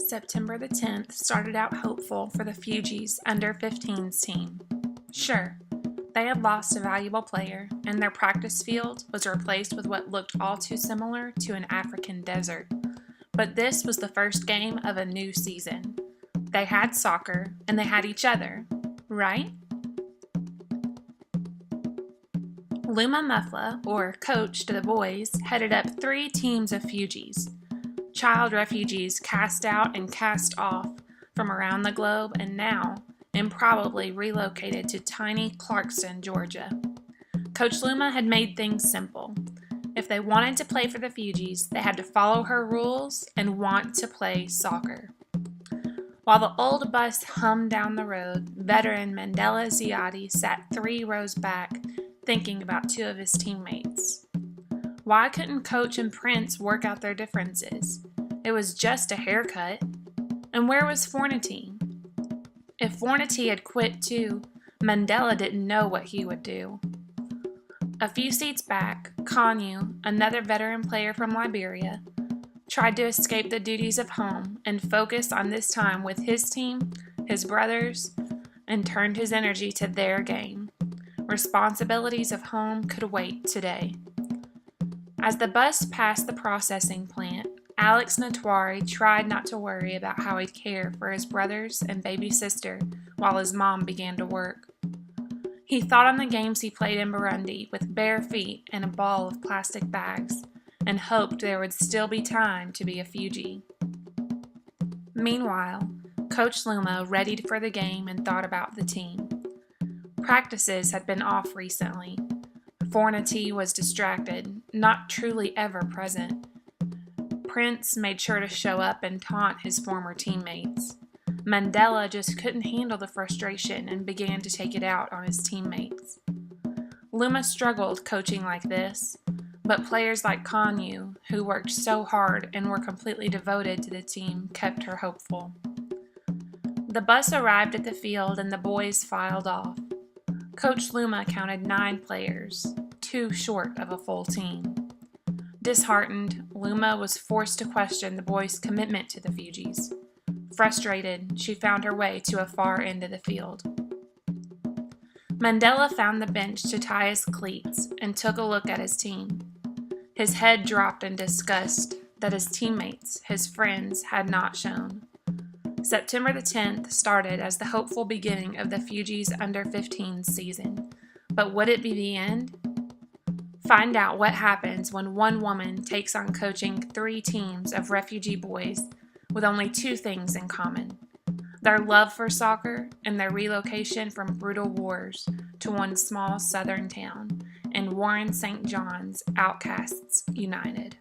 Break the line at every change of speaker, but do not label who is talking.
September the 10th started out hopeful for the Fugees under-15s team. Sure, they had lost a valuable player, and their practice field was replaced with what looked all too similar to an African desert. But this was the first game of a new season. They had soccer, and they had each other, right? Luma Muffla, or coach to the boys, headed up 3 teams of Fugees. Child refugees cast out and cast off from around the globe and now improbably relocated to tiny Clarkston, Georgia. Coach Luma had made things simple. If they wanted to play for the Fugees, they had to follow her rules and want to play soccer. While the old bus hummed down the road, veteran Mandela Ziadi sat 3 rows back, thinking about 2 of his teammates. Why couldn't Coach and Prince work out their differences? It was just a haircut. And where was Fornity? If Fornity had quit too, Mandela didn't know what he would do. A few seats back, Konyu, another veteran player from Liberia, tried to escape the duties of home and focus on this time with his team, his brothers, and turned his energy to their game. Responsibilities of home could wait today. As the bus passed the processing plant, Alex Natwari tried not to worry about how he'd care for his brothers and baby sister while his mom began to work. He thought on the games he played in Burundi with bare feet and a ball of plastic bags, and hoped there would still be time to be a Fugee. Meanwhile, Coach Luma readied for the game and thought about the team. Practices had been off recently. Fornity was distracted, not truly ever present. Prince made sure to show up and taunt his former teammates. Mandela just couldn't handle the frustration and began to take it out on his teammates. Luma struggled coaching like this, but players like Konyu, who worked so hard and were completely devoted to the team, kept her hopeful. The bus arrived at the field and the boys filed off. Coach Luma counted 9 players, 2 short of a full team. Disheartened, Luma was forced to question the boys' commitment to the Fugees. Frustrated, she found her way to a far end of the field. Mandela found the bench to tie his cleats and took a look at his team. His head dropped in disgust that his teammates, his friends, had not shown. September the 10th started as the hopeful beginning of the Fugees under-15 season. But would it be the end? Find out what happens when one woman takes on coaching 3 teams of refugee boys with only 2 things in common: their love for soccer and their relocation from brutal wars to one small southern town in Warren St. John's Outcasts United.